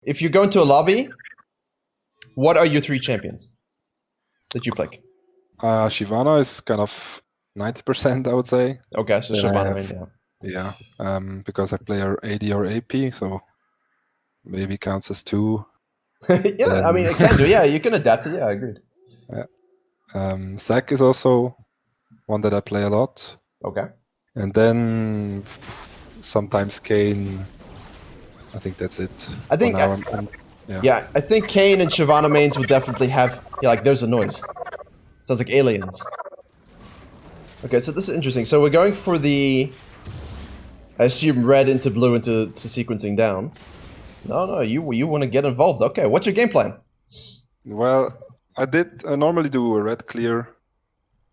if you go into a lobby, what are your 3 champions that you pick? Shyvana is kind of 90%, I would say. Okay, so Then I Shyvana, have- yeah. Yeah, because I play her AD or AP, so maybe counts as 2. Yeah, I mean, it can do. Yeah, you can adapt it. Yeah, I agreed. Zac is also one that I play a lot. Okay. And then sometimes Kane. I think that's it. I think, For now, yeah, I think Kane and Shyvana mains would definitely have, yeah, like, there's a noise. Sounds like aliens. Okay, so this is interesting. So we're going for the, I assume, red into blue into sequencing down. No, you want to get involved. Okay, what's your game plan? Well, I normally do a red clear,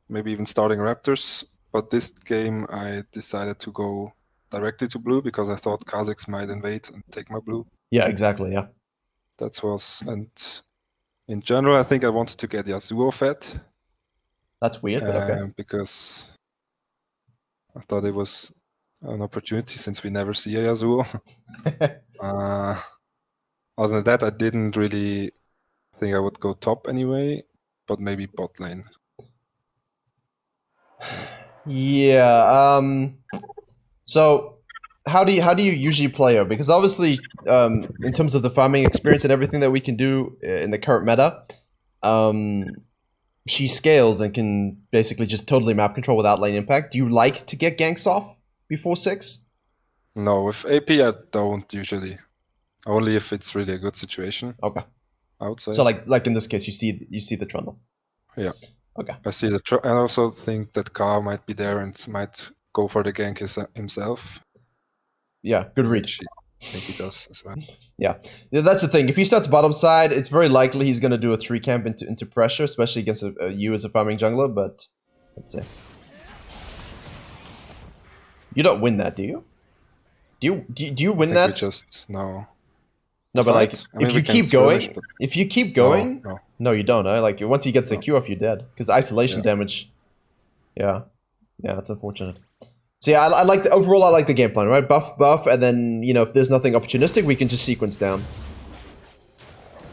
maybe even starting Raptors, but this game I decided to go directly to blue because I thought Kazakhs might invade and take my blue. Yeah, exactly, yeah. And in general, I think I wanted to get Yasuo fed. That's weird, but okay. Because I thought it was an opportunity since we never see a Yasuo. Other than that, I didn't really think I would go top anyway, but maybe bot lane. Yeah, so how do you usually play her? Because obviously, in terms of the farming experience and everything that we can do in the current meta, she scales and can basically just totally map control without lane impact. Do you like to get ganks off before 6? No, with AP I don't usually. Only if it's really a good situation. Okay. I would say. So like in this case, you see the Trundle. Yeah. Okay. I see the I also think that Ka might be there and might go for the gank himself. Yeah, good read. I think he does as well. Yeah, that's the thing. If he starts bottom side, it's very likely he's going to do a 3 camp into pressure, especially against you as a farming jungler. But let's see. You don't win that, do you? Do you win that? No. No, but like if you keep going, no, you don't. Like once he gets the Q off, you're dead because isolation damage. Yeah, that's unfortunate. So yeah, I like overall. I like the game plan, right? Buff, and then if there's nothing opportunistic, we can just sequence down.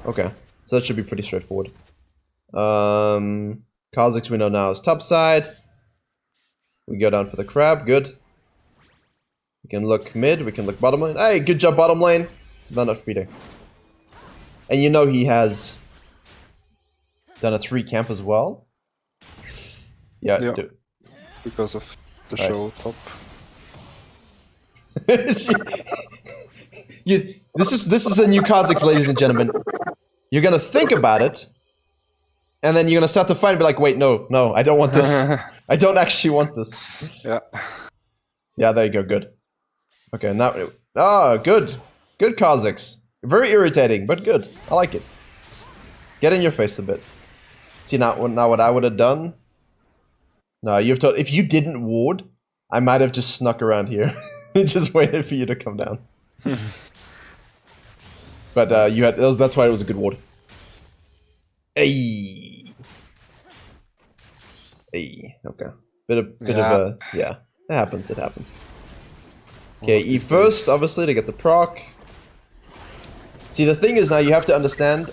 Okay, so that should be pretty straightforward. Kazakhs we know now is top side. We go down for the crab. Good. We can look mid. We can look bottom lane. Hey, good job bottom lane. Not enough feeding. And he has done a 3 camp as well. Yeah. Because of the show top. This is the new Kazakhs, ladies and gentlemen. You're gonna think about it, and then you're gonna start to fight and be like, wait, no, I don't want this. I don't actually want this. Yeah. Yeah, there you go, good. Okay, now good. Good Kazakhs. Very irritating, but good. I like it. Get in your face a bit. See now what I would have done? No, if you didn't ward, I might have just snuck around here. Just waited for you to come down. But that's why it was a good ward. Hey, okay. Bit of a yeah. It happens. Okay, E first, obviously, to get the proc. See, the thing is now you have to understand,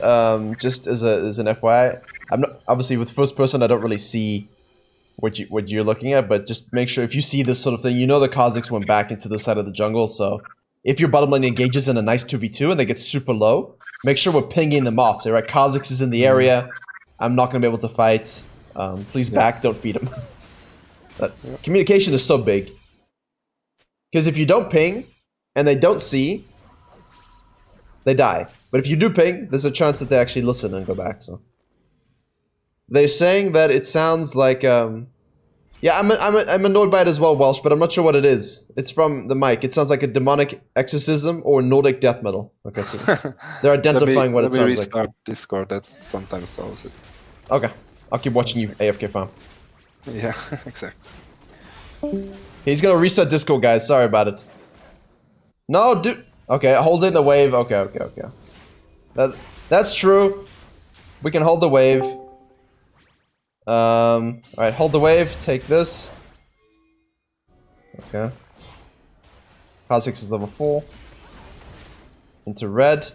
just as an FYI, I'm not obviously with first person. I don't really see what you're looking at, but just make sure if you see this sort of thing, the Kazakhs went back into the side of the jungle. So if your bottom lane engages in a nice 2v2 and they get super low, make sure we're pinging them off. Say, right, Kazakhs is in the area. I'm not gonna be able to fight. Please back. Don't feed him. Communication is so big. Because if you don't ping and they don't see, they die. But if you do ping, there's a chance that they actually listen and go back. So they're saying that it sounds like yeah, I'm annoyed by it as well, Welsh, but I'm not sure what it is. It's from the mic. It sounds like a demonic exorcism or Nordic death metal. Okay, so they're identifying what it sounds like. Let me restart Discord. That sometimes solves it. Okay, I'll keep watching you AFK farm. Yeah, exactly. He's gonna reset Discord, guys. Sorry about it. No, dude. Okay, hold in the wave. Okay. That's true. We can hold the wave. Alright, hold the wave. Take this. Okay. Kha'Zix is level 4. Into red.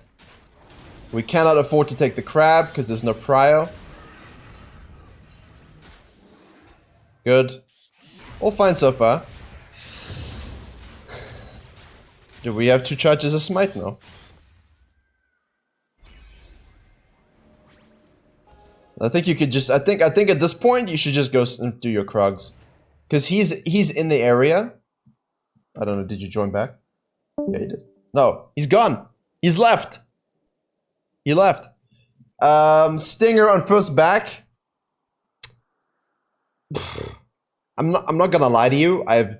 We cannot afford to take the crab because there's no prio. Good. All fine so far. Do we have 2 charges of smite now? I think you could just. I think at this point you should just go and do your Krugs, because he's in the area. I don't know. Did you join back? Yeah, he did. No, he's gone. He's left. He left. Stinger on first back. I'm not gonna lie to you. I've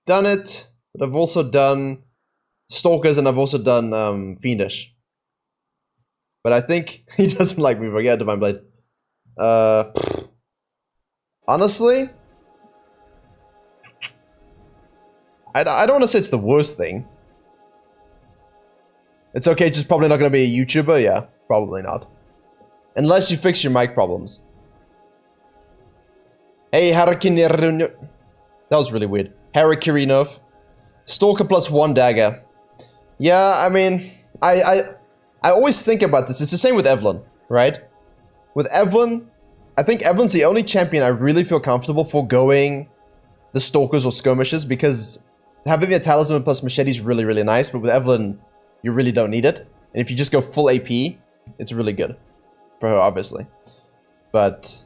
done it, but I've also done Stalkers and I've also done Fiendish. But I think he doesn't like me. But yeah, Divine Blade. Honestly, I don't want to say it's the worst thing. It's okay, just probably not going to be a YouTuber. Yeah, probably not. Unless you fix your mic problems. Hey, Harakirinov. That was really weird. Harakirinov. Stalker plus 1 dagger. Yeah, I mean, I always think about this. It's the same with Evelyn, right? With Evelyn, I think Evelyn's the only champion I really feel comfortable foregoing the Stalkers or Skirmishes, because having the Talisman plus Machete is really, really nice, but with Evelyn, you really don't need it. And if you just go full AP, it's really good. For her, obviously. But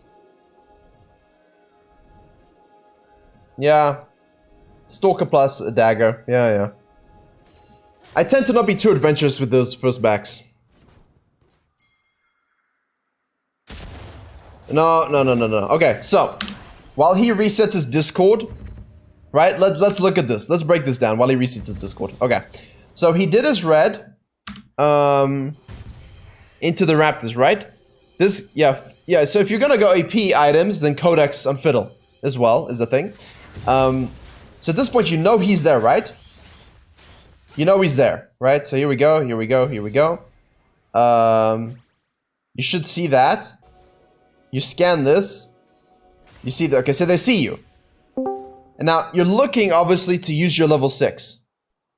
yeah. Stalker plus a dagger. Yeah. I tend to not be too adventurous with those first backs. No. Okay, so while he resets his Discord, right? Let's look at this. Let's break this down while he resets his Discord. Okay. So he did his red into the Raptors, right? This so if you're gonna go AP items, then Codex on Fiddle as well is the thing. So at this point you know he's there, right? You know he's there, right? So here we go. You should see that. You scan this. You see that. Okay, so they see you. And now you're looking, obviously, to use your level 6.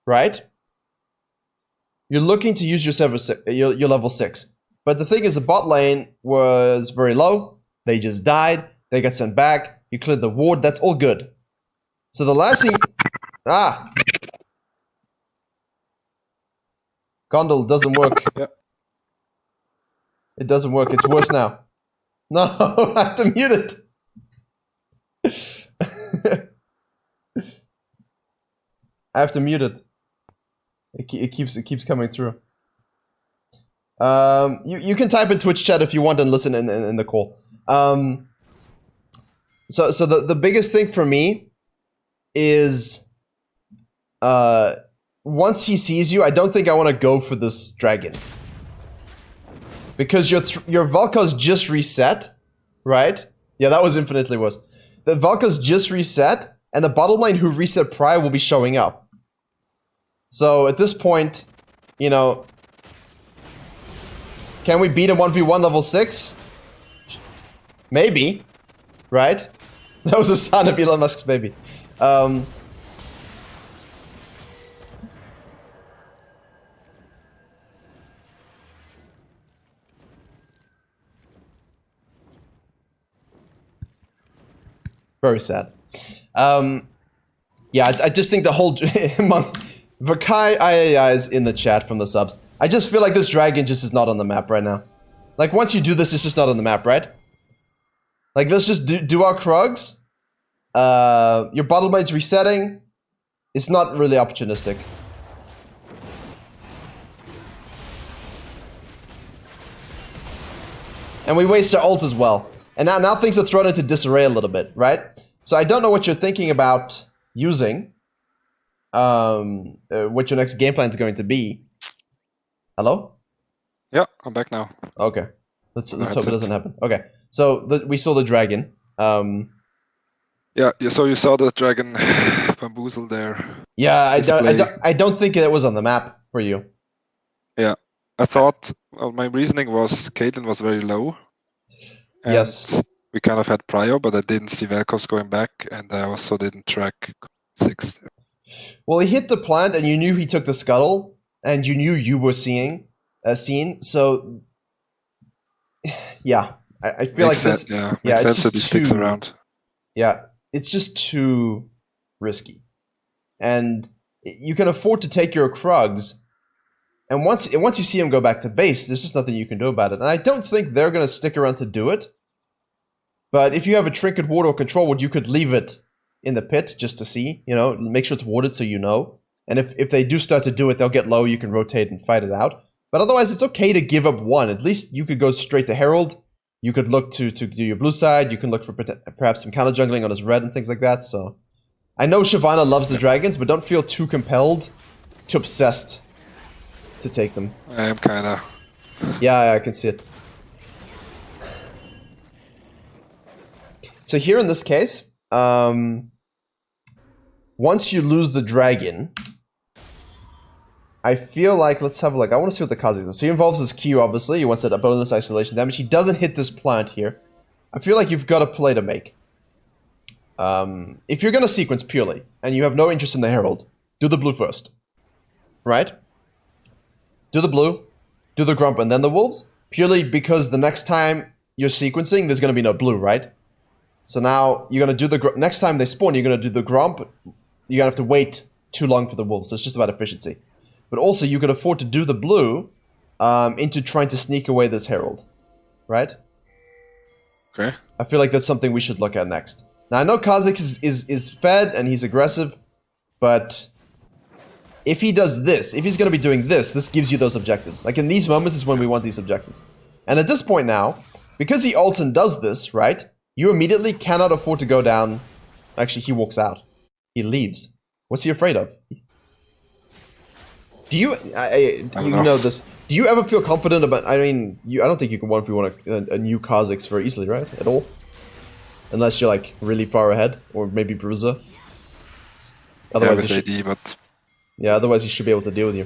Right? You're looking to use your level 6. But the thing is, the bot lane was very low. They just died. They got sent back. You cleared the ward. That's all good. So the last thing... Gondel doesn't work. Yeah. It doesn't work. It's worse now. No, I have to mute it. I have to mute it. It keeps coming through. You can type in Twitch chat if you want and listen in the call. So the biggest thing for me is once he sees you, I don't think I want to go for this dragon. Because your Valka's just reset, right? Yeah, that was infinitely worse. The Valka's just reset, and the bottom lane who reset prior will be showing up. So at this point, you know, can we beat him 1v1 level 6? Maybe, right? That was the sound of Elon Musk's baby. Very sad. Yeah, I just think the whole Virkayu is in the chat from the subs. I just feel like this dragon just is not on the map right now. Like once you do this, it's just not on the map, right? Like let's just do our Krugs. Your bottle lane's resetting. It's not really opportunistic. And we waste our ult as well. And now things are thrown into disarray a little bit, right? So I don't know what you're thinking about using. What your next game plan is going to be. Hello? Yeah, I'm back now. Okay. Let's hope it doesn't happen. Okay. So we saw the dragon. Yeah, so you saw the dragon bamboozle there. Yeah, I don't think it was on the map for you. Yeah. I thought, well, my reasoning was Caitlyn was very low. And yes. We kind of had prio, but I didn't see Velkos going back, and I also didn't track 6 there. Well, he hit the plant, and you knew he took the scuttle, and you knew you were seeing scene. So, yeah, I feel Makes like this. sense, yeah, Yeah, makes it's sense that he just sticks too. around. Yeah, it's just too risky, and you can afford to take your Krugs. And once you see him go back to base, there's just nothing you can do about it. And I don't think they're gonna stick around to do it. But if you have a Trinket Ward or Control Ward, you could leave it in the pit just to see, you know, make sure it's warded so you know. And if they do start to do it, they'll get low, you can rotate and fight it out. But otherwise, it's okay to give up one. At least you could go straight to Herald. You could look to do your blue side. You can look for perhaps some counter jungling on his red and things like that. So I know Shyvana loves the dragons, but don't feel too compelled, too obsessed to take them. I am kinda... Yeah, I can see it. So here in this case, once you lose the dragon, I feel like, let's have a look. I want to see what the Kha'Zix is. So he involves his Q, obviously. He wants that bonus isolation damage. He doesn't hit this plant here. I feel like you've got a play to make. If you're going to sequence purely, and you have no interest in the Herald, do the blue first. Right? Do the blue, do the Grump, and then the Wolves. Purely because the next time you're sequencing, there's going to be no blue, right? So now you're going to do the... Next time they spawn, you're going to do the Grump. You're going to have to wait too long for the Wolves. So it's just about efficiency. But also, you could afford to do the blue into trying to sneak away this Herald. Right? Okay. I feel like that's something we should look at next. Now, I know Kha'Zix is fed and he's aggressive, but if he does this, if he's going to be doing this, this gives you those objectives. Like, in these moments is when we want these objectives. And at this point now, because he ults and does this, right, you immediately cannot afford to go down. Actually, he walks out. He leaves. What's he afraid of? Do you... you know this. Do you ever feel confident about... I mean, I don't think you can 1v1 a new Kha'Zix very easily, right? At all? Unless you're, like, really far ahead. Or maybe Bruiser. Otherwise, yeah, with AD, but... Yeah, otherwise he should be able to deal with you.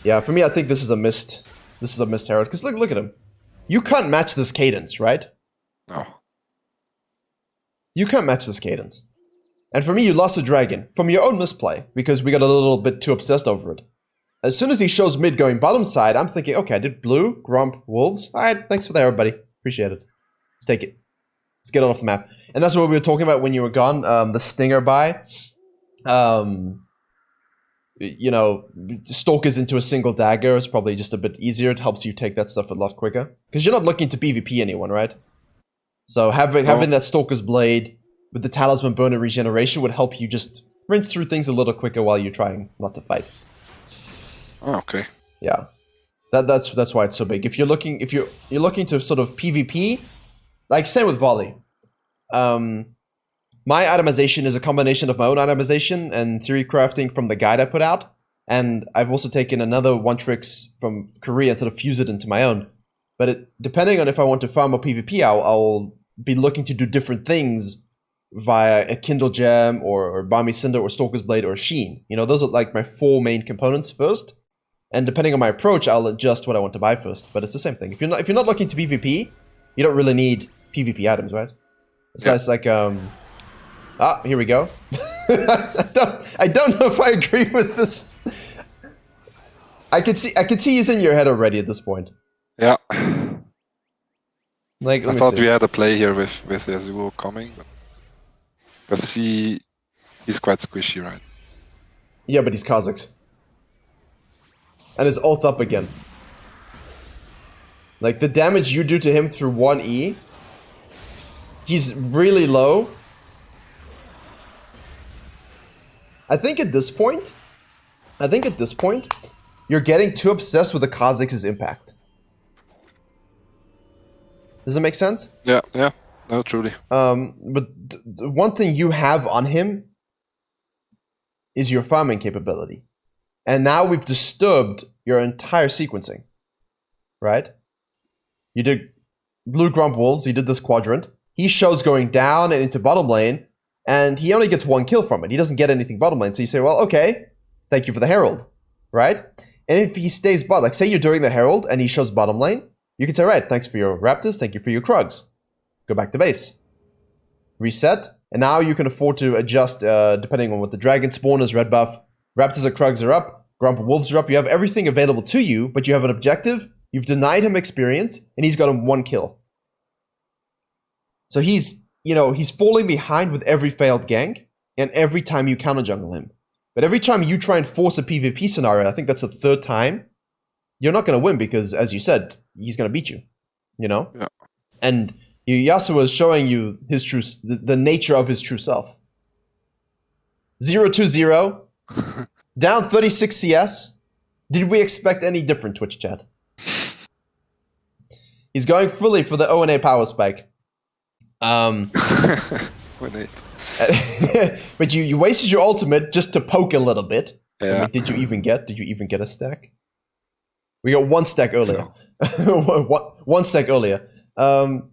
Yeah, for me, I think this is a missed... This is a missed Herald. Because look at him. You can't match this cadence, right? No. You can't match this cadence. And for me, you lost a dragon. From your own misplay. Because we got a little bit too obsessed over it. As soon as he shows mid going bottom side, I'm thinking, okay, I did blue, Grump, Wolves. Alright, thanks for that, everybody. Appreciate it. Let's take it. Let's get it off the map. And that's what we were talking about when you were gone. The Stinger buy. You know, Stalkers into a single dagger is probably just a bit easier. It helps you take that stuff a lot quicker. Because you're not looking to PvP anyone, right? So having that Stalker's Blade with the Talisman Burn and Regeneration would help you just rinse through things a little quicker while you're trying not to fight. Oh, okay. Yeah. That's why it's so big. If you're looking to sort of PvP, like same with volley. My itemization is a combination of my own itemization and theory crafting from the guide I put out. And I've also taken another one tricks from Korea and sort of fused it into my own. But depending on if I want to farm or PvP, I'll be looking to do different things via a Kindle Gem or Balmy Cinder or Stalker's Blade or Sheen. You know, those are like my 4 main components first. And depending on my approach, I'll adjust what I want to buy first. But it's the same thing. If you're not looking to PvP, you don't really need PvP items, right? So it's like here we go. I don't know if I agree with this. I can see he's in your head already at this point. Yeah. Like, I thought we had a play here with Yasuo coming, because he's quite squishy, right? Yeah, but he's Kha'Zix. And his ult's up again. Like, the damage you do to him through 1E, he's really low. I think at this point, you're getting too obsessed with the Kha'Zix's impact. Does that make sense? Yeah, no, truly. But one thing you have on him is your farming capability. And now we've disturbed your entire sequencing. Right? You did blue Grump Wolves, you did this quadrant. He shows going down and into bottom lane, and he only gets 1 kill from it. He doesn't get anything bottom lane. So you say, well, okay, thank you for the Herald. Right? And if he stays bot, like say you're doing the Herald and he shows bottom lane, you can say, right, thanks for your Raptors, thank you for your Krugs. Go back to base. Reset, and now you can afford to adjust depending on what the dragon spawn is, red buff. Raptors or Krugs are up, Grump Wolves drop. You have everything available to you, but you have an objective. You've denied him experience, and he's got him 1 kill. So he's falling behind with every failed gank, and every time you counter jungle him. But every time you try and force a PvP scenario, I think that's the 3rd time, you're not going to win because, as you said, he's going to beat you. Yeah. And Yasuo is showing you his the nature of his true self. 0-2-0, down 36 CS. Did we expect any different, Twitch chat? He's going fully for the O&A power spike. But you wasted your ultimate just to poke a little bit. Yeah. I mean, did you even get a stack? We got 1 stack earlier. One stack earlier. And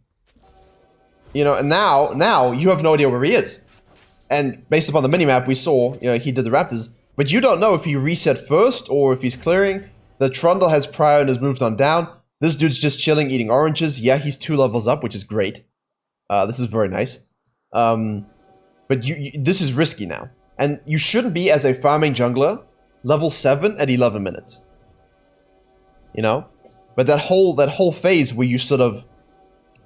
now you have no idea where he is. And based upon the minimap we saw, he did the Raptors, but you don't know if he reset first or if he's clearing. The Trundle has prior and has moved on down. This dude's just chilling, eating oranges. Yeah, he's 2 levels up, which is great. This is very nice. But this is risky now. And you shouldn't be, as a farming jungler, level 7 at 11 minutes. But that whole phase where you sort of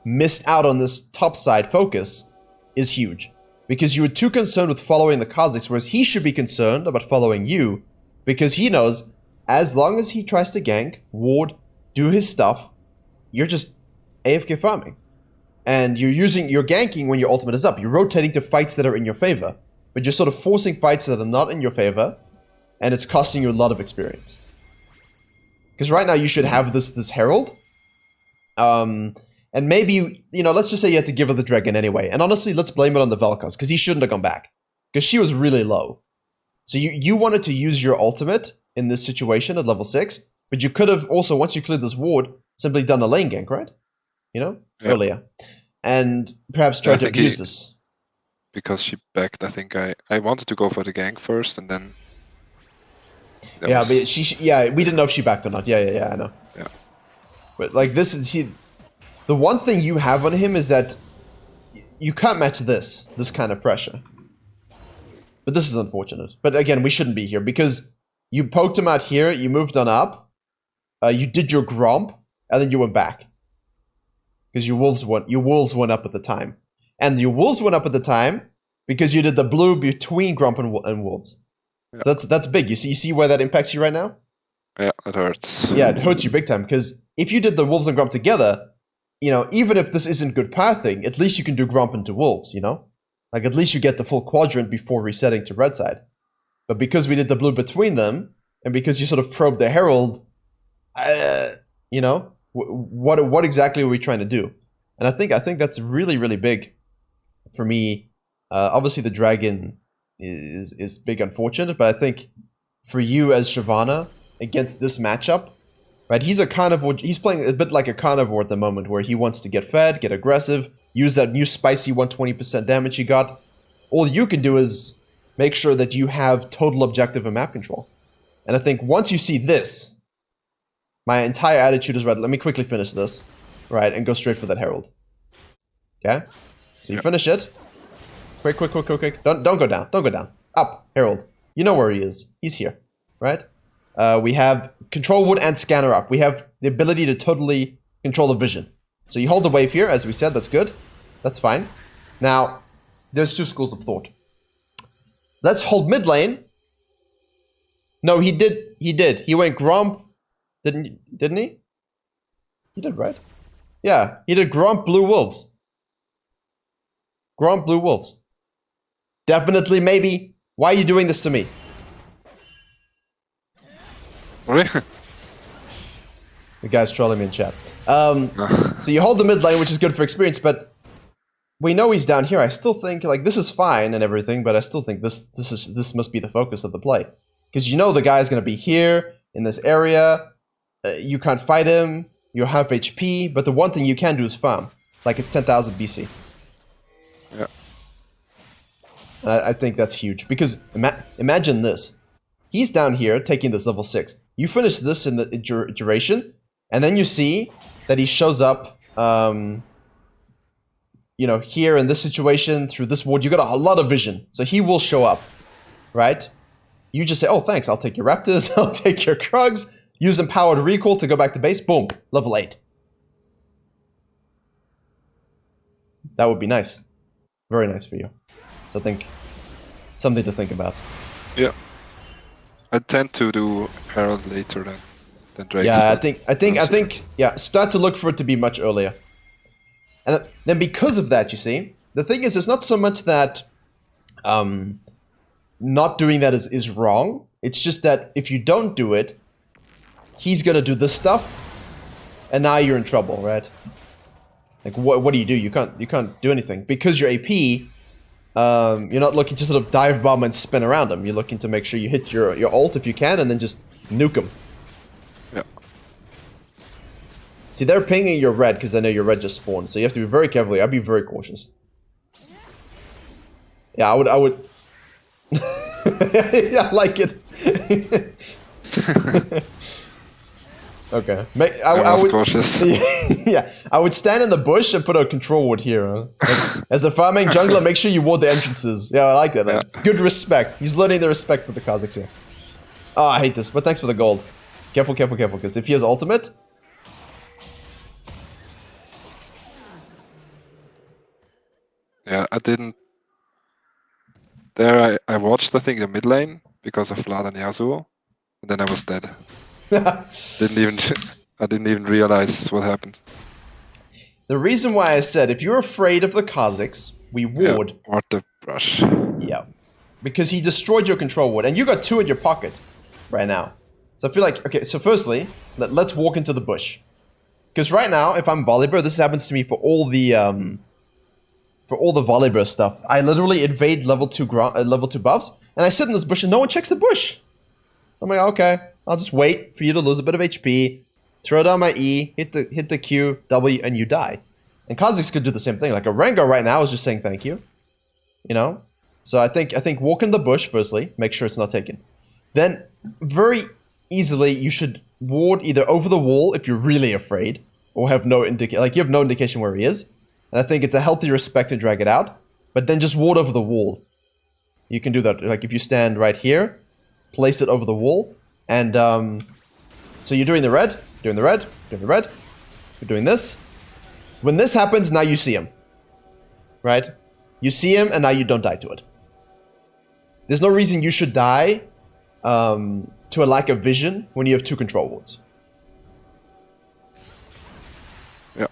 missed out on this top side focus is huge. Because you were too concerned with following the Kha'Zix, whereas he should be concerned about following you, because he knows as long as he tries to gank, ward, do his stuff, you're just AFK farming. And you're ganking when your ultimate is up. You're rotating to fights that are in your favor. But you're sort of forcing fights that are not in your favor, and it's costing you a lot of experience. Because right now you should have this Herald. And maybe, let's just say you had to give her the Dragon anyway. And honestly, let's blame it on the Vel'Koz, because he shouldn't have gone back. Because she was really low. So you wanted to use your ultimate in this situation at level 6, but you could have also, once you cleared this ward, simply done a lane gank, right? Earlier. And perhaps tried to abuse this. Because she backed, I think I wanted to go for the gank first, and then... But we didn't know if she backed or not. Yeah, I know. Yeah. But like this is... The one thing you have on him is that you can't match this kind of pressure. But this is unfortunate. But again, we shouldn't be here because you poked him out here, you moved on up, you did your Gromp, and then you went back. Because your wolves went up at the time. And your wolves went up at the time because you did the blue between Gromp and wolves. Yeah. So that's big. You see where that impacts you right now? Yeah, it hurts. Yeah, it hurts you big time. Because if you did the wolves and Gromp together, even if this isn't good pathing, at least you can do Gromp into wolves, Like at least you get the full quadrant before resetting to red side. But because we did the blue between them, and because you sort of probed the Herald, what exactly are we trying to do? And I think that's really, really big for me. Obviously the Dragon is big, unfortunate, but I think for you as Shyvana against this matchup, right? He's a carnivore. He's playing a bit like a carnivore at the moment, where he wants to get fed, get aggressive, use that new spicy 120% damage he got. All you can do is make sure that you have total objective and map control. And I think once you see this, my entire attitude is right. Let me quickly finish this, right, and go straight for that Herald. Okay, so you finish it. Quick. Don't go down. Don't go down. Up, Herald. You know where he is. He's here, right? We have control wood and scanner up. We have the ability to totally control the vision. So you hold the wave here, as we said. That's good. That's fine. Now, there's 2 schools of thought. Let's hold mid lane. No, he did. He went Gromp. Didn't he? He did, right? Yeah, he did Gromp Blue Wolves. Gromp Blue Wolves. Definitely, maybe. Why are you doing this to me? Really? The guy's trolling me in chat. So you hold the mid lane, which is good for experience, but we know he's down here. I still think like this is fine and everything, but I still think this must be the focus of the play, because the guy's gonna be here in this area. You can't fight him. You're half HP, but the one thing you can do is farm, like it's 10,000 BC. Yeah. And I think that's huge, because imagine this. He's down here taking this level 6. You finish this in the duration, and then you see that he shows up, here in this situation through this ward. You got a lot of vision, so he will show up, right? You just say, oh, thanks, I'll take your Raptors, I'll take your Krugs, use Empowered Recall to go back to base, boom, level 8. That would be nice. Very nice for you. So I think, something to think about. Yeah. I tend to do Herald later than Drake. Yeah, I think, yeah, start to look for it to be much earlier. And then because of that, you see, the thing is, it's not so much that not doing that is wrong. It's just that if you don't do it, he's gonna do this stuff, and now you're in trouble, right? Like, what do? You can't do anything because you're AP. You're not looking to sort of dive bomb and spin around him. You're looking to make sure you hit your ult if you can, and then just nuke him. Yeah. See, they're pinging your red because they know your red just spawned, so you have to be very careful. I'd be very cautious. Yeah, I would. Yeah, I like it. Okay. I was cautious. Yeah, I would stand in the bush and put a control ward here. Huh? Like, as a farming jungler, make sure you ward the entrances. Yeah, I like that. Man. Yeah. Good respect. He's learning the respect for the Kazakhs here. Oh, I hate this, but thanks for the gold. Careful, careful, careful, because if he has ultimate... Yeah, I didn't... There I watched, I think, the mid lane because of Vlad and Yasuo, and then I was dead. I didn't even realize what happened. The reason why I said if you're afraid of the Kazakhs, we ward. Yeah, ward the brush. Yeah, because he destroyed your control ward, and you got 2 in your pocket right now. So I feel like, okay, so firstly, let's walk into the bush. Because right now, if I'm Volibear, this happens to me for all the Volibear stuff. I literally invade level 2 buffs, and I sit in this bush and no one checks the bush. I'm like, okay, I'll just wait for you to lose a bit of HP, throw down my E, hit the Q, W, and you die. And Kazakhs could do the same thing. Like a Rengar right now is just saying thank you. You know? So I think walk in the bush firstly, make sure it's not taken. Then very easily you should ward either over the wall if you're really afraid, or have no you have no indication where he is. And I think it's a healthy respect to drag it out, but then just ward over the wall. You can do that. Like if you stand right here, place it over the wall, and so you're doing the red, doing the red, doing the red, you're doing this. When this happens, now you see him. Right? You see him, and now you don't die to it. There's no reason you should die to a lack of vision when you have 2 control wards. Yeah.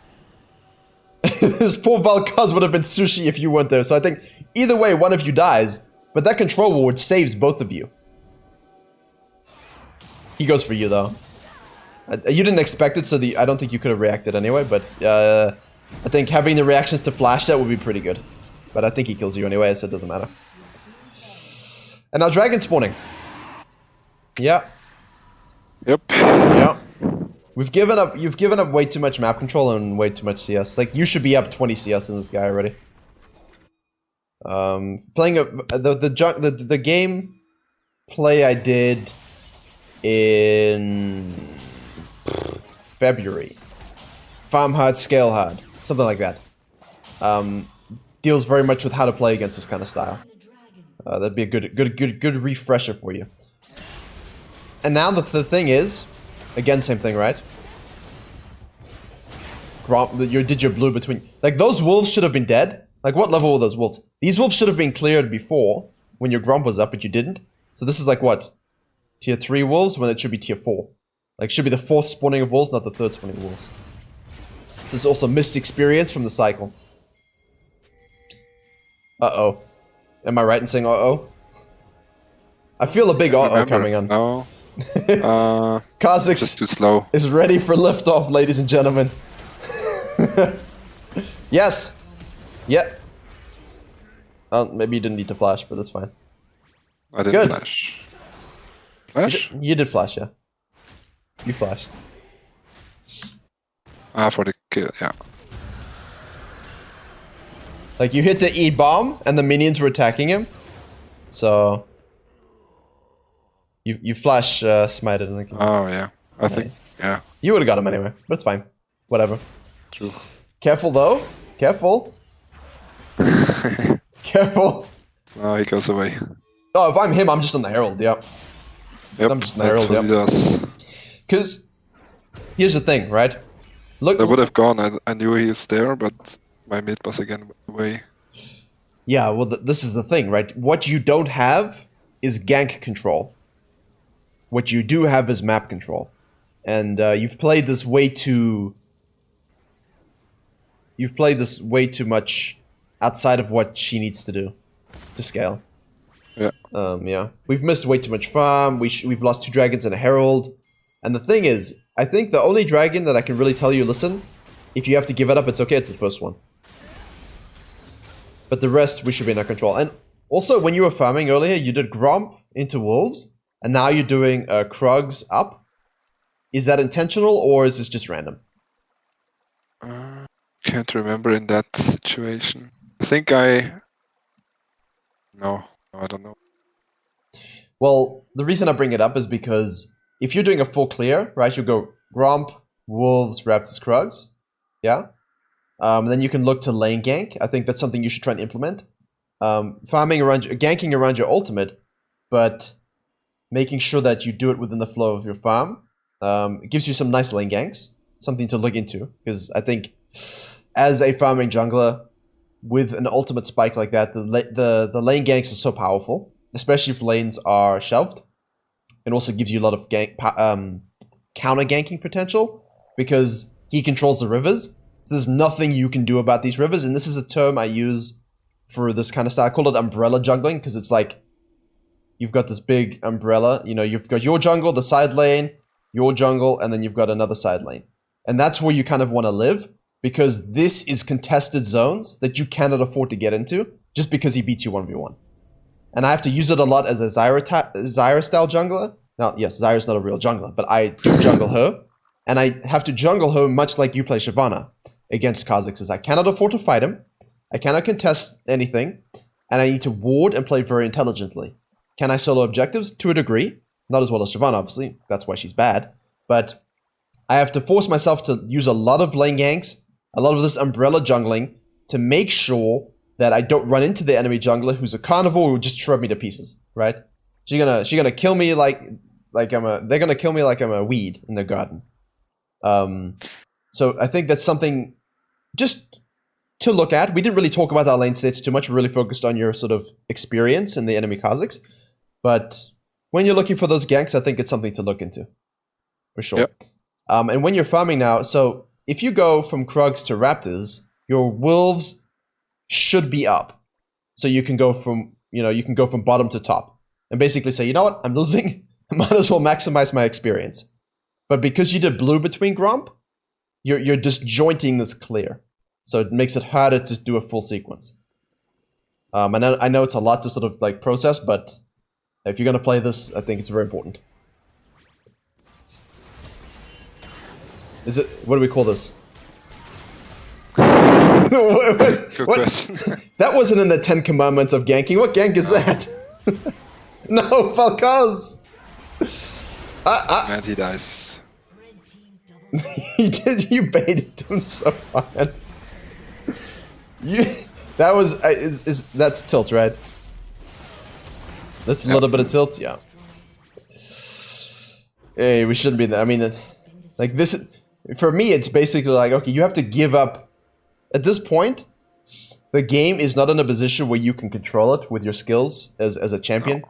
This poor Valkaz would have been sushi if you weren't there. So I think either way, one of you dies, but that control ward saves both of you. He goes for you though. You didn't expect it, so I don't think you could have reacted anyway, but I think having the reactions to flash that would be pretty good. But I think he kills you anyway, so it doesn't matter. And now dragon spawning. Yeah. Yep. Yeah. You've given up way too much map control and way too much CS. Like, you should be up 20 CS in this guy already. Playing the game play I did in February. Farm hard, scale hard, something like that. Deals very much with how to play against this kind of style. That'd be a good refresher for you. And now the thing is, again, same thing, right? You did your blue between, like those wolves should have been dead. Like what level were those wolves? These wolves should have been cleared before when your Gromp was up, but you didn't. So this is like what? Tier 3 wolves when it should be tier 4. Like, should be the 4th spawning of wolves, not the 3rd spawning of wolves. This is also missed experience from the cycle. Uh-oh. Am I right in saying uh-oh? I feel a big uh-oh coming on. No. Kazakhs just too slow. Is ready for liftoff, ladies and gentlemen. Yes! Yeah. Maybe you didn't need to flash, but that's fine. I didn't flash. Flash? You did flash, yeah. You flashed. Ah, for the kill, yeah. Like, you hit the E bomb, and the minions were attacking him. So... You flash smited, I think. Oh, yeah. I think, yeah. You would have got him anyway, but it's fine. Whatever. True. Careful, though. Careful. Careful. Oh, he goes away. Oh, if I'm him, I'm just on the Herald, yeah. Yep, I'm just on the that's Herald, what he yeah. does. Because, here's the thing, right? Look, I would have gone. I knew he was there, but my mid was again away. yeah, well, this is the thing, right? What you don't have is gank control. What you do have is map control. And you've played this way too... You've played this way too much outside of what she needs to do to scale. Yeah. Yeah. We've missed way too much farm. We've lost 2 dragons and a herald. And the thing is, I think the only dragon that I can really tell you, listen, if you have to give it up, it's okay, it's the first one. But the rest, we should be in our control. And also, when you were farming earlier, you did Gromp into Wolves, and now you're doing Krugs up. Is that intentional, or is this just random? Can't remember in that situation. I think No, I don't know. Well, the reason I bring it up is because if you're doing a full clear, right, you go Gromp, Wolves, Raptors, Krugs, yeah? Then you can look to lane gank. I think that's something you should try and implement. Ganking around your ultimate, but making sure that you do it within the flow of your farm. It gives you some nice lane ganks, something to look into, because I think as a farming jungler with an ultimate spike like that, the lane ganks are so powerful, especially if lanes are shelved. It also gives you a lot of counter ganking potential because he controls the rivers. So there's nothing you can do about these rivers, and this is a term I use for this kind of style. I call it umbrella jungling because it's like you've got this big umbrella. You know, you've got your jungle, the side lane, your jungle, and then you've got another side lane. And that's where you kind of want to live because this is contested zones that you cannot afford to get into just because he beats you 1v1. And I have to use it a lot as a Zyra-style jungler. Now, yes, Zyra's not a real jungler, but I do jungle her. And I have to jungle her much like you play Shyvana against Kha'Zix. I cannot afford to fight him. I cannot contest anything. And I need to ward and play very intelligently. Can I solo objectives? To a degree. Not as well as Shyvana, obviously. That's why she's bad. But I have to force myself to use a lot of lane ganks, a lot of this umbrella jungling, to make sure that I don't run into the enemy jungler who's a carnivore who will just shred me to pieces, right? She's gonna kill me they're gonna kill me like I'm a weed in the garden. So I think that's something just to look at. We didn't really talk about our lane states too much. We really focused on your sort of experience in the enemy Kha'Zix. But when you're looking for those ganks, I think it's something to look into. For sure. Yep. And when you're farming now, so if you go from Krugs to Raptors, your Wolves should be up. So you can go from, bottom to top. And basically say, you know what, I'm losing. I might as well maximize my experience. But because you did blue between Gromp, you're disjointing this clear. So it makes it harder to do a full sequence. I know it's a lot to sort of like process, but if you're going to play this, I think it's very important. What do we call this? Good question. That wasn't in the 10 Commandments of ganking. What gank is that? No, Falcaz! And he dies. You baited him so hard. That was... that's tilt, right? That's a little bit of tilt? Yeah. Hey, we shouldn't be there. I mean, like this... For me, it's basically like, okay, you have to give up. At this point, the game is not in a position where you can control it with your skills as a champion.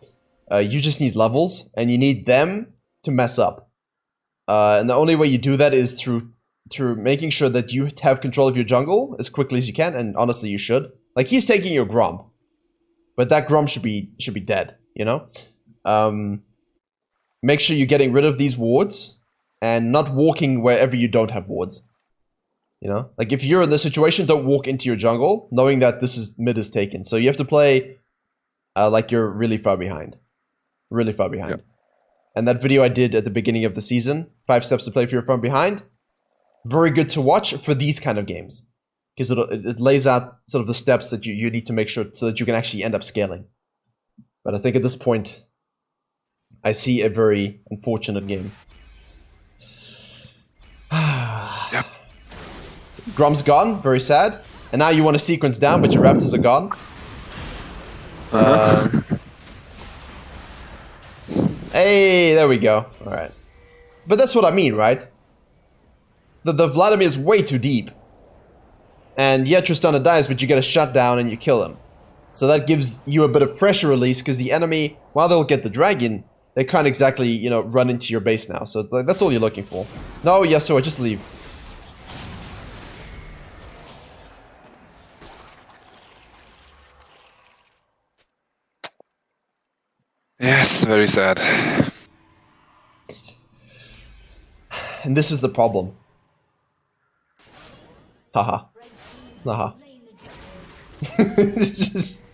You just need levels, and you need them to mess up. And the only way you do that is through making sure that you have control of your jungle as quickly as you can, and honestly, you should. Like, he's taking your Gromp, but that Gromp should be dead, you know? Make sure you're getting rid of these wards, and not walking wherever you don't have wards. You know? Like, if you're in this situation, don't walk into your jungle, knowing that mid is taken. So you have to play like you're really far behind. Really far behind. Yep. And that video I did at the beginning of the season, 5 steps to play if you're far behind, very good to watch for these kind of games. Because it lays out sort of the steps that you need to make sure so that you can actually end up scaling. But I think at this point, I see a very unfortunate game. Yep. Grom's gone, very sad. And now you want to sequence down, but your Raptors are gone. Hey, there we go. Alright. But that's what I mean, right? The Vladimir is way too deep. And yeah, Tristana dies, but you get a shutdown and you kill him. So that gives you a bit of pressure release, because the enemy, while they'll get the dragon, they can't exactly, you know, run into your base now. So that's all you're looking for. No, Yasuo, just leave. Yes, very sad. And this is the problem. Haha. Haha. Just,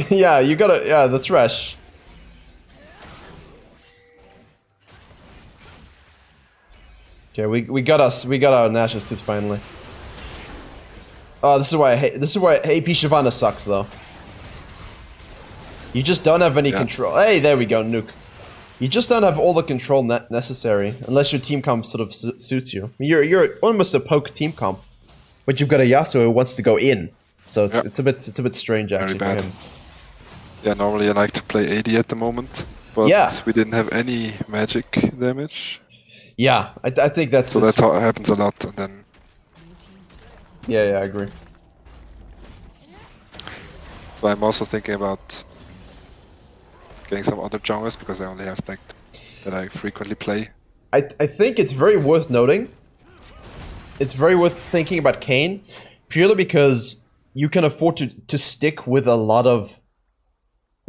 yeah, you gotta, yeah, the Thresh. Okay, we got our Nash's Tooth finally. Oh, this is why AP Shyvana sucks though. You just don't have any control. Hey, there we go, nuke. You just don't have all the control necessary, unless your team comp sort of suits you. You're almost a poke team comp, but you've got a Yasuo who wants to go in, so it's a bit strange actually for him. Yeah, normally I like to play AD at the moment, but we didn't have any magic damage. Yeah, I think that's... So that happens a lot, and then... Yeah, I agree. So I'm also thinking about getting some other junglers, because I only have like that I frequently play. I think it's very worth noting. It's very worth thinking about Kayn, purely because you can afford to stick with a lot of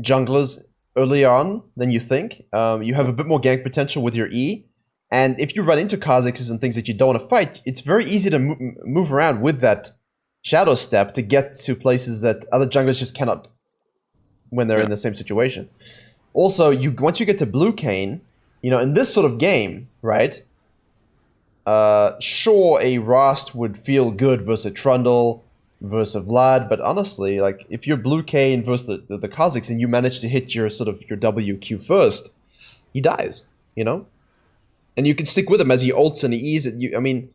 junglers early on than you think. You have a bit more gank potential with your E. And if you run into Kha'Zixes and things that you don't want to fight, it's very easy to move around with that Shadow Step to get to places that other junglers just cannot when they're in the same situation. Also, once you get to blue Kayn, you know, in this sort of game, right? Sure, a Rast would feel good versus a Trundle, versus a Vlad, but honestly, like, if you're blue Kayn versus the Kha'Zix and you manage to hit your sort of your WQ first, he dies, you know? And you can stick with him as he ults and he E's. I mean,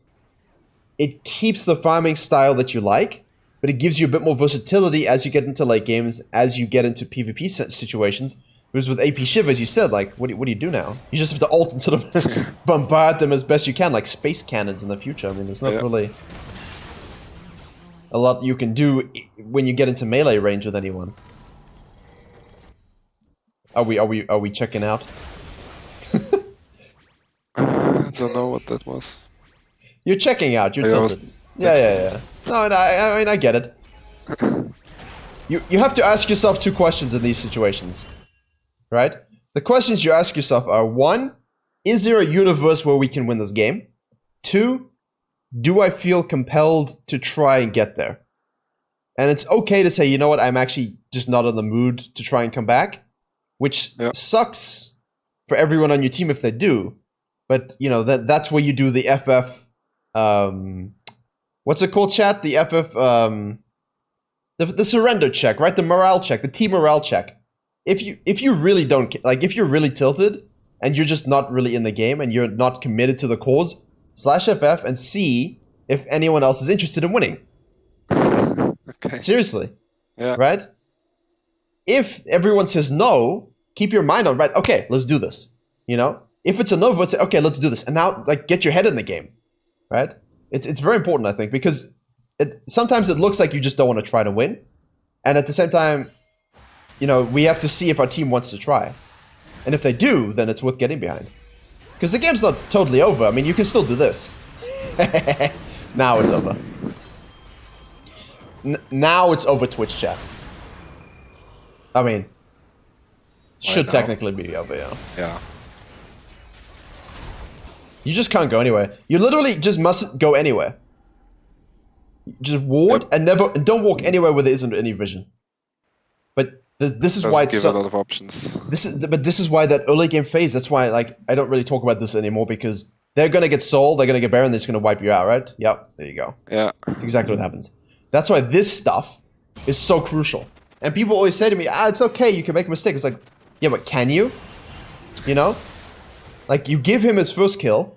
it keeps the farming style that you like, but it gives you a bit more versatility as you get into late games, as you get into PvP situations. Whereas with AP Shiv, as you said, like, what do you do now? You just have to ult and sort of bombard them as best you can, like space cannons in the future. I mean, there's not really a lot you can do when you get into melee range with anyone. Are we checking out? I don't know what that was. You're checking out. You're tilted. Yeah. No, I mean, I get it. You have to ask yourself two questions in these situations, right? The questions you ask yourself are: 1, is there a universe where we can win this game? 2, do I feel compelled to try and get there? And it's okay to say, you know what, I'm actually just not in the mood to try and come back, which sucks for everyone on your team if they do. But, you know, that's where you do the FF, what's it called, chat? The FF, the surrender check, right? The morale check, the team morale check. If you really don't, like, if you're really tilted and you're just not really in the game and you're not committed to the cause, /FF and see if anyone else is interested in winning. Okay. Seriously. Yeah. Right? If everyone says no, keep your mind on, right, okay, let's do this. You know? If it's a no vote, say, okay, let's do this. And now, like, get your head in the game, right? It's very important, I think, because sometimes it looks like you just don't want to try to win. And at the same time, you know, we have to see if our team wants to try. And if they do, then it's worth getting behind. Because the game's not totally over. I mean, you can still do this. Now it's over. Now it's over, Twitch chat. I mean, should technically be over, yeah. Yeah. You just can't go anywhere. You literally just mustn't go anywhere. Just ward and don't walk anywhere where there isn't any vision. But this is why it's give a lot of options. This is why that early game phase. That's why, like, I don't really talk about this anymore, because they're gonna get soul, they're gonna get Baron, they're just gonna wipe you out, right? Yep, there you go. Yeah, that's exactly what happens. That's why this stuff is so crucial. And people always say to me, it's okay, you can make a mistake. It's like, yeah, but can you? You know? Like, you give him his first kill,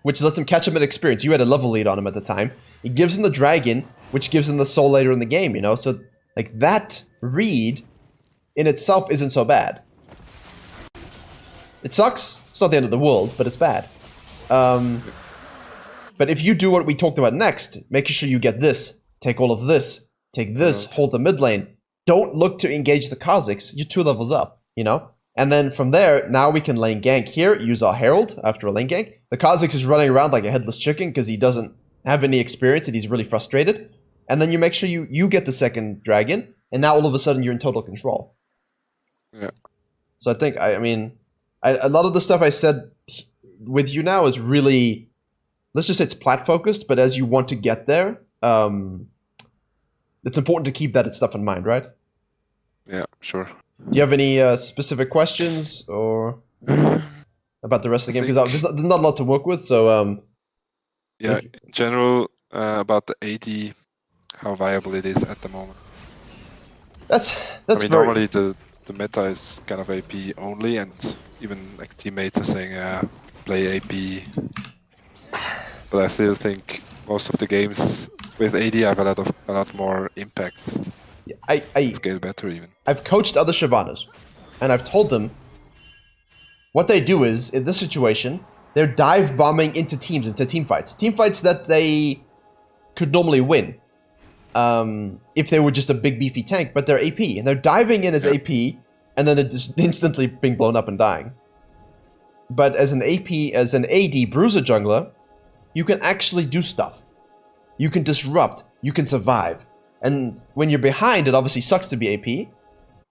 which lets him catch him at experience. You had a level lead on him at the time. He gives him the dragon, which gives him the soul later in the game, you know? So, like, that read in itself isn't so bad. It sucks. It's not the end of the world, but it's bad. But if you do what we talked about next, making sure you get this, take all of this, take this, hold the mid lane, don't look to engage the Kazakhs, you're 2 levels up, you know? And then from there, now we can lane gank here, use our Herald after a lane gank. The Kazakhs is running around like a headless chicken because he doesn't have any experience and he's really frustrated. And then you make sure you get the second dragon, and now all of a sudden you're in total control. Yeah. So I think, I mean, a lot of the stuff I said with you now is really, let's just say it's plat focused, but as you want to get there, it's important to keep that stuff in mind, right? Yeah, sure. Do you have any specific questions or about the rest of the game? Because there's not a lot to work with, so... yeah, in general, about the AD, how viable it is at the moment. That's I mean, very... normally the meta is kind of AP only, and even like teammates are saying, play AP. But I still think most of the games with AD have a lot more impact. I scale better even. I've coached other Shyvanas, and I've told them what they do is, in this situation, they're dive bombing into teams, into team fights. Team fights that they could normally win if they were just a big beefy tank, but they're AP, and they're diving in as AP, and then they're just instantly being blown up and dying. But as an AP, as an AD bruiser jungler, you can actually do stuff. You can disrupt, you can survive. And when you're behind, it obviously sucks to be AP.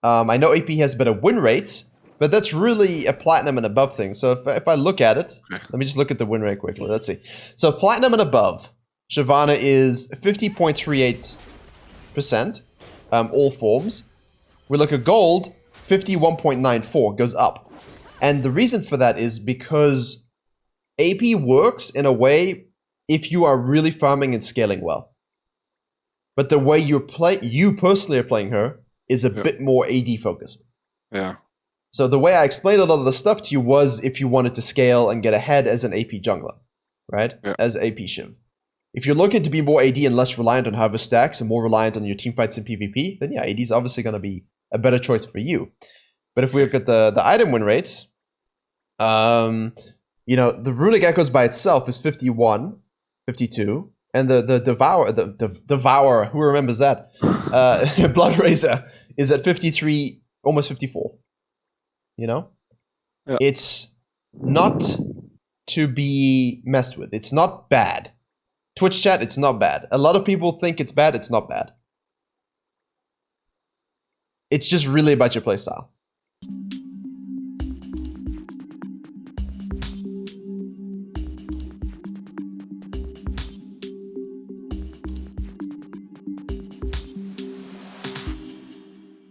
I know AP has better win rates, but that's really a platinum and above thing. So if I look at it, let me just look at the win rate quickly. Let's see. So platinum and above, Shyvana is 50.38%, all forms. We look at gold, 51.94, goes up. And the reason for that is because AP works in a way if you are really farming and scaling well. But the way you personally are playing her is a bit more AD focused. Yeah. So the way I explained a lot of the stuff to you was if you wanted to scale and get ahead as an AP jungler, right? Yeah. As AP Shiv. If you're looking to be more AD and less reliant on harvest stacks and more reliant on your team fights in PvP, then yeah, AD is obviously going to be a better choice for you. But if we look at the item win rates, you know, the Runic Echoes by itself is 51, 52. And the Devourer, who remembers that? Blood Razor is at 53, almost 54. You know? Yeah. It's not to be messed with. It's not bad. Twitch chat, it's not bad. A lot of people think it's bad. It's not bad. It's just really about your playstyle.